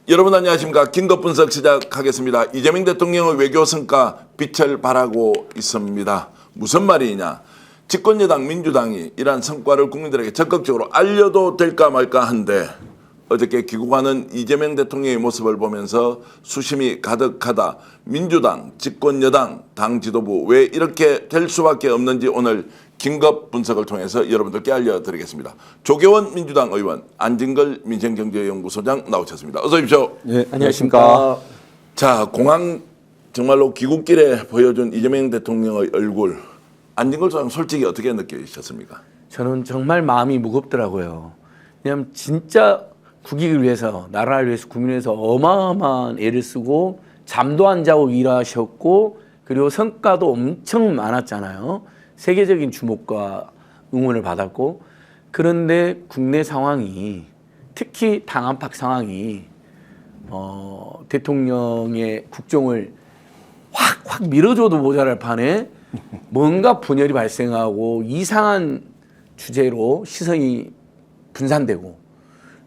여러분 안녕하십니까. 긴급 분석 시작하겠습니다. 이재명 대통령의 외교 성과 빛을 발하고 있습니다. 무슨 말이냐. 집권여당 민주당이 이러한 성과를 국민들에게 적극적으로 알려도 될까 말까 한데 어저께 귀국하는 이재명 대통령의 모습을 보면서 수심이 가득하다. 민주당, 집권여당, 당 지도부 왜 이렇게 될 수밖에 없는지 오늘 긴급 분석을 통해서 여러분들께 알려드리겠습니다. 조계원 민주당 의원, 안진걸 민생경제연구소장 나오셨습니다. 어서 오십시오. 네, 안녕하십니까. 자, 공항 정말로 귀국길에 보여준 이재명 대통령의 얼굴, 안진걸 소장 솔직히 어떻게 느끼셨습니까? 저는 정말 마음이 무겁더라고요. 왜냐하면 진짜 국익을 위해서, 나라를 위해서, 국민을 위해서 어마어마한 애를 쓰고 잠도 안 자고 일하셨고 그리고 성과도 엄청 많았잖아요. 세계적인 주목과 응원을 받았고, 그런데 국내 상황이, 특히 당 안팎 상황이 대통령의 국정을 확 밀어줘도 모자랄 판에 뭔가 분열이 발생하고 이상한 주제로 시선이 분산되고,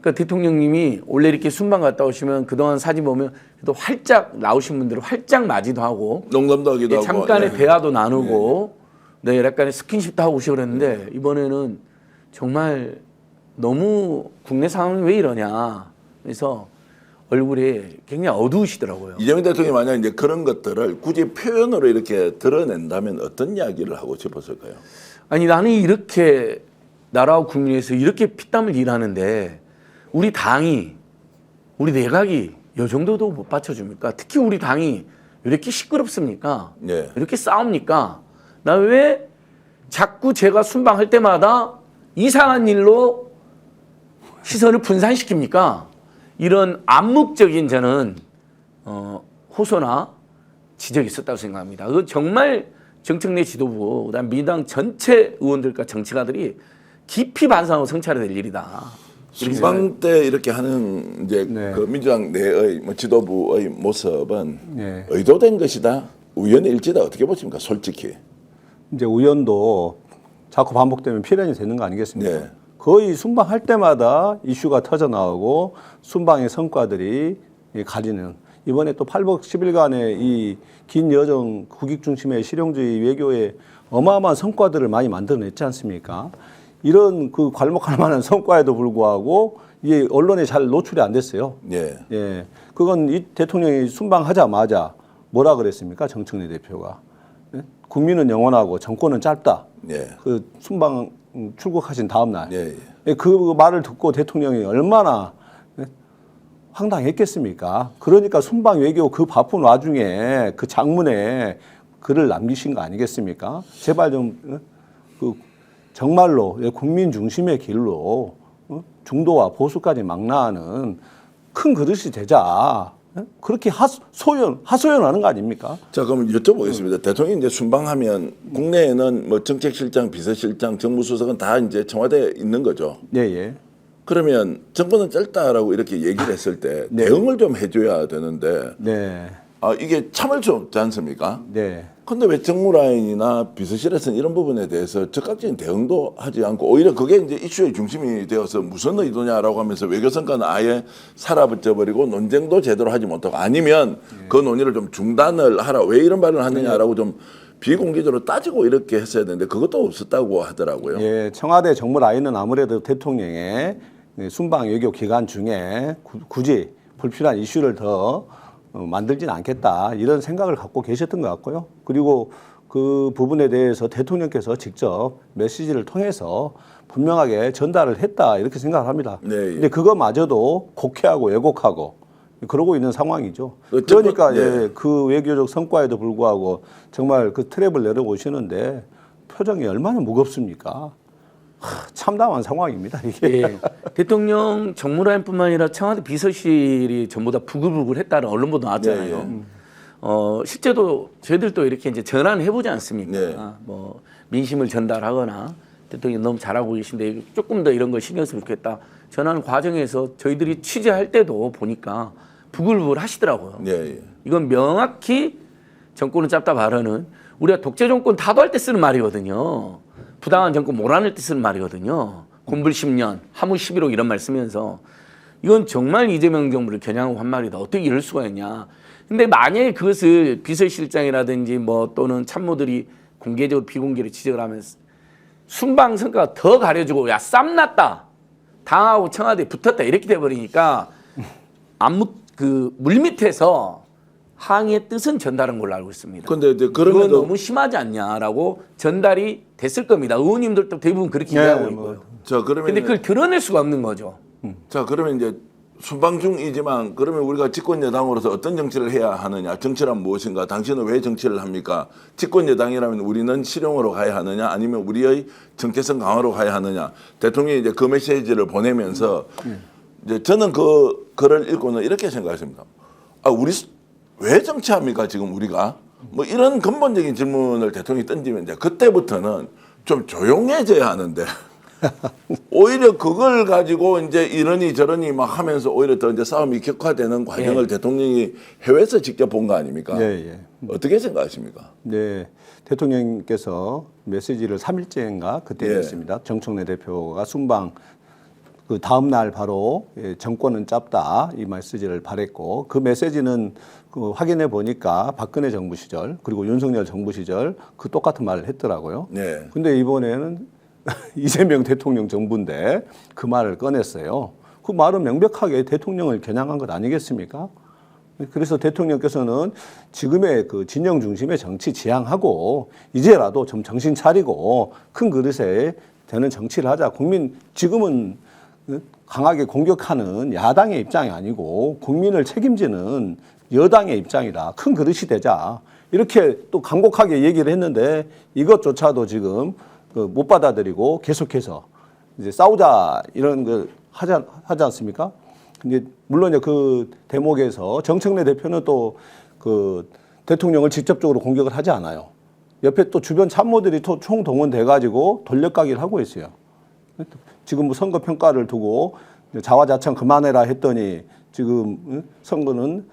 그러니까 대통령님이 원래 이렇게 순방 갔다 오시면 그동안 사진 보면 또 활짝 나오신 분들은 활짝 맞이도 하고 농담도 하기도 하고 잠깐의 대화도 나누고 네, 약간의 스킨십도 하고 오시고 그랬는데 이번에는 정말 너무 국내 상황이 왜 이러냐. 그래서 얼굴이 굉장히 어두우시더라고요. 이재명 대통령이 만약 이제 그런 것들을 굳이 표현으로 이렇게 드러낸다면 어떤 이야기를 하고 싶었을까요? 아니, 나는 이렇게 나라와 국민을 위해서 이렇게 피땀을 일하는데 우리 당이, 우리 내각이 이 정도도 못 받쳐줍니까? 특히 우리 당이 이렇게 시끄럽습니까? 네. 이렇게 싸웁니까? 나 왜 자꾸 제가 순방할 때마다 이상한 일로 시선을 분산시킵니까? 이런 암묵적인 저는 호소나 지적이 있었다고 생각합니다. 그 정말 정청래 지도부, 그다음 민주당 전체 의원들과 정치가들이 깊이 반성하고 성찰해야 될 일이다. 순방 때 이렇게 하는 이제 네. 그 민주당 내의 지도부의 모습은 네. 의도된 것이다, 우연의 일치다, 어떻게 보십니까? 솔직히. 이제 우연도 자꾸 반복되면 필연이 되는 거 아니겠습니까? 네. 거의 순방할 때마다 이슈가 터져 나오고 순방의 성과들이 가리는, 이번에 또 8박 10일간의 이 긴 여정 국익 중심의 실용주의 외교의 어마어마한 성과들을 많이 만들어냈지 않습니까? 이런 그 괄목할 만한 성과에도 불구하고 이게 언론에 잘 노출이 안 됐어요. 예. 예. 그건 이 대통령이 순방하자마자 뭐라 그랬습니까? 정청래 대표가. 예? 국민은 영원하고 정권은 짧다. 예. 그 순방 출국하신 다음 날. 예. 예, 그 말을 듣고 대통령이 얼마나 황당했겠습니까? 그러니까 순방 외교 그 바쁜 와중에 그 장문에 글을 남기신 거 아니겠습니까? 제발 좀 그 정말로 국민 중심의 길로 중도와 보수까지 망라하는 큰 그릇이 되자. 그렇게 하소연하는 거 아닙니까? 자, 그럼 여쭤보겠습니다. 대통령이 이제 순방하면 국내에는 뭐 정책실장, 비서실장, 정무수석은 다 이제 청와대에 있는 거죠. 예, 예. 그러면 정권은 짧다라고 이렇게 얘기를 했을 때 네. 대응을 좀 해줘야 되는데 네. 이게 참을 수 없지 않습니까? 네. 근데 왜 정무라인이나 비서실에서는 이런 부분에 대해서 적극적인 대응도 하지 않고 오히려 그게 이제 이슈의 중심이 되어서 무슨 의도냐라고 하면서 외교성과는 아예 사라붙어버리고 논쟁도 제대로 하지 못하고 아니면 그 논의를 좀 중단을 하라. 왜 이런 말을 하느냐라고 좀 비공개적으로 따지고 이렇게 했어야 되는데 그것도 없었다고 하더라고요. 예, 청와대 정무라인은 아무래도 대통령의 순방 외교 기간 중에 굳이 불필요한 이슈를 더 만들지는 않겠다, 이런 생각을 갖고 계셨던 것 같고요. 그리고 그 부분에 대해서 대통령께서 직접 메시지를 통해서 분명하게 전달을 했다, 이렇게 생각을 합니다. 네. 근데 그거마저도 곡해하고 왜곡하고 그러고 있는 상황이죠. 어쨌건, 그러니까 네. 예, 그 외교적 성과에도 불구하고 정말 그 트랩을 내려오시는데 표정이 얼마나 무겁습니까? 참담한 상황입니다, 이게. 예. 대통령 정무라인뿐만 아니라 청와대 비서실이 전부 다 부글부글했다는 언론 보도 나왔잖아요. 네, 실제도 저희들도 이렇게 이제 전환을 해보지 않습니까? 네. 뭐 민심을 전달하거나 대통령이 너무 잘하고 계신데 조금 더 이런 걸 신경 쓰면 좋겠다. 전환 과정에서 저희들이 취재할 때도 보니까 부글부글 하시더라고요. 예. 이건 명확히 정권은 짧다 발언은 우리가 독재 정권 타도할 때 쓰는 말이거든요. 부당한 정권 몰아낼 때 쓰는 말이거든요. 군불 10년, 하무 11호 이런 말 쓰면서 이건 정말 이재명 정부를 겨냥하고 한 말이다. 어떻게 이럴 수가 있냐. 근데 만약에 그것을 비서실장이라든지 뭐 또는 참모들이 공개적으로 비공개로 지적을 하면서 순방 성과가 더 가려지고 야 쌈났다. 당하고 청와대에 붙었다. 이렇게 돼버리니까 그 물밑에서 항의의 뜻은 전달한 걸로 알고 있습니다. 근데 이제 그건 그럼에도 너무 심하지 않냐라고 전달이 됐을 겁니다. 의원님들도 대부분 그렇게 이해하고 있고요. 자 그러면 근데 그걸 드러낼 수가 없는 거죠. 자 그러면 이제 순방 중이지만 그러면 우리가 집권 여당으로서 어떤 정치를 해야 하느냐? 정치란 무엇인가? 당신은 왜 정치를 합니까? 집권 여당이라면 우리는 실용으로 가야 하느냐? 아니면 우리의 정체성 강화로 가야 하느냐? 대통령이 이제 그 메시지를 보내면서 이제 저는 그 글을 읽고는 이렇게 생각했습니다. 아 우리 왜 정치합니까 지금 우리가? 뭐 이런 근본적인 질문을 대통령이 던지면 이제 그때부터는 좀 조용해져야 하는데. 오히려 그걸 가지고 이제 이러니 저러니 막 하면서 오히려 더 이제 싸움이 격화되는 과정을 대통령이 해외에서 직접 본 거 아닙니까? 예. 어떻게 생각하십니까? 네, 대통령께서 메시지를 3일째인가 그때 예. 냈습니다. 정청래 대표가 순방 그 다음 날 바로 정권은 짧다 이 메시지를 발했고 그 메시지는 그 확인해 보니까 박근혜 정부 시절 그리고 윤석열 정부 시절 그 똑같은 말을 했더라고요. 네. 근데 이번에는 이재명 대통령 정부인데 그 말을 꺼냈어요. 그 말은 명백하게 대통령을 겨냥한 것 아니겠습니까? 그래서 대통령께서는 지금의 그 진영 중심의 정치 지향하고 이제라도 좀 정신 차리고 큰 그릇에 되는 정치를 하자. 국민 지금은 강하게 공격하는 야당의 입장이 아니고 국민을 책임지는 여당의 입장이다. 큰 그릇이 되자. 이렇게 또 간곡하게 얘기를 했는데 이것조차도 지금 못 받아들이고 계속해서 이제 싸우자 이런 거 하지 않습니까? 근데 물론 그 대목에서 정청래 대표는 또 그 대통령을 직접적으로 공격을 하지 않아요. 옆에 또 주변 참모들이 또 총동원돼 가지고 돌려가기를 하고 있어요. 지금 뭐 선거 평가를 두고 자화자찬 그만해라 했더니 지금 선거는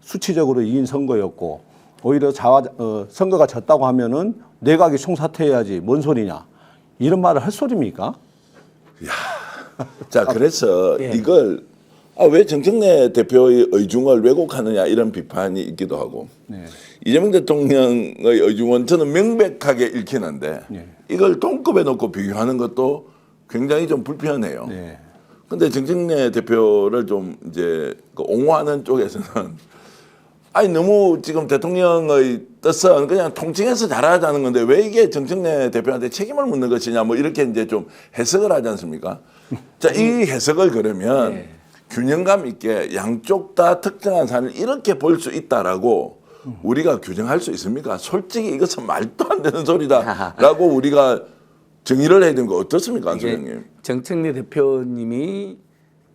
수치적으로 이긴 선거였고 오히려 선거가 졌다고 하면은 내각이 총사퇴해야지 뭔 소리냐 이런 말을 할 소리입니까? 자 그래서 예. 이걸 왜 정청래 대표의 의중을 왜곡하느냐 이런 비판이 있기도 하고 이재명 대통령의 의중은 저는 명백하게 읽히는데 이걸 동급에 놓고 비교하는 것도 굉장히 좀 불편해요. 근데 정청래 대표를 좀 이제 그 옹호하는 쪽에서는 아니 너무 지금 대통령의 뜻은 그냥 통칭해서 잘하자는 건데 왜 이게 정청래 대표한테 책임을 묻는 것이냐 뭐 이렇게 이제 좀 해석을 하지 않습니까? 자, 이 해석을 그러면 균형감 있게 양쪽 다 특정한 사안을 이렇게 볼 수 있다라고 우리가 규정할 수 있습니까? 솔직히 이것은 말도 안 되는 소리다라고 우리가 정의를 해야 되는 거 어떻습니까, 안 소장님? 정청래 대표님이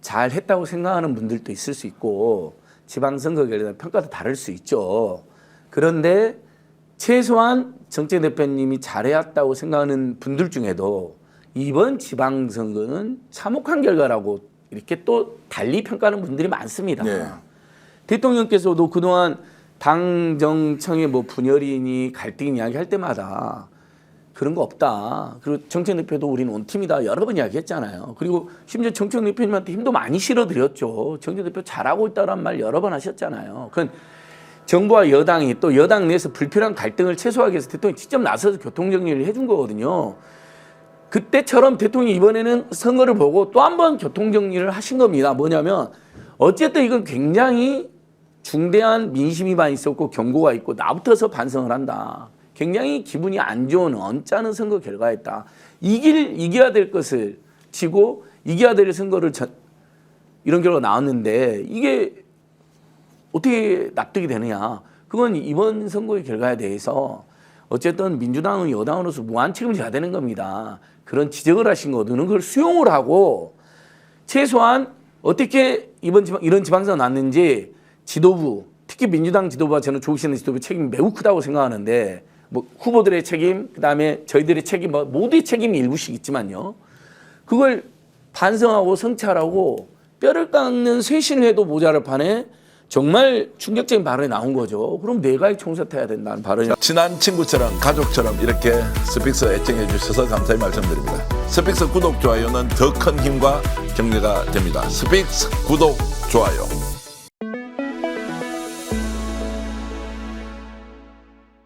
잘했다고 생각하는 분들도 있을 수 있고 지방선거 결과 평가도 다를 수 있죠. 그런데 최소한 정청래 대표님이 잘해왔다고 생각하는 분들 중에도 이번 지방선거는 참혹한 결과라고 이렇게 또 달리 평가하는 분들이 많습니다. 네. 대통령께서도 그동안 당정청의 뭐 분열이니 갈등 이야기할 때마다 그런 거 없다. 그리고 정청래 대표도 우리는 원팀이다. 여러 번 이야기했잖아요. 그리고 심지어 정청래 대표님한테 힘도 많이 실어드렸죠. 정청래 대표 잘하고 있다는 말 여러 번 하셨잖아요. 그건 정부와 여당이 또 여당 내에서 불필요한 갈등을 최소화하기 위해서 대통령이 직접 나서서 교통정리를 해준 거거든요. 그때처럼 대통령이 이번에는 선거를 보고 또 한 번 교통정리를 하신 겁니다. 뭐냐면 어쨌든 이건 굉장히 중대한 민심이 많이 있었고 경고가 있고 나부터서 반성을 한다. 굉장히 기분이 안 좋은 언짢은 선거 결과였다. 이겨야 될 것을 치고 이겨야 될 선거를 이런 결과가 나왔는데 이게 어떻게 납득이 되느냐. 그건 이번 선거의 결과에 대해서 어쨌든 민주당은 여당으로서 무한 책임을 져야 되는 겁니다. 그런 지적을 하신 거는 그걸 수용을 하고 최소한 어떻게 이런 지방선거 났는지 지도부, 특히 민주당 지도부와 저는 조국시는 지도부 책임이 매우 크다고 생각하는데 뭐 후보들의 책임, 그다음에 저희들의 책임, 뭐 모두의 책임이 일부씩 있지만요. 그걸 반성하고 성찰하고 뼈를 깎는 쇄신을 해도 모자랄 판에 정말 충격적인 발언이 나온 거죠. 그럼 내가 총사퇴해야 된다는 발언이. 친한 친구처럼 가족처럼 이렇게 스픽스 애청해 주셔서 감사히 말씀드립니다. 스픽스 구독, 좋아요는 더 큰 힘과 격려가 됩니다. 스픽스 구독, 좋아요.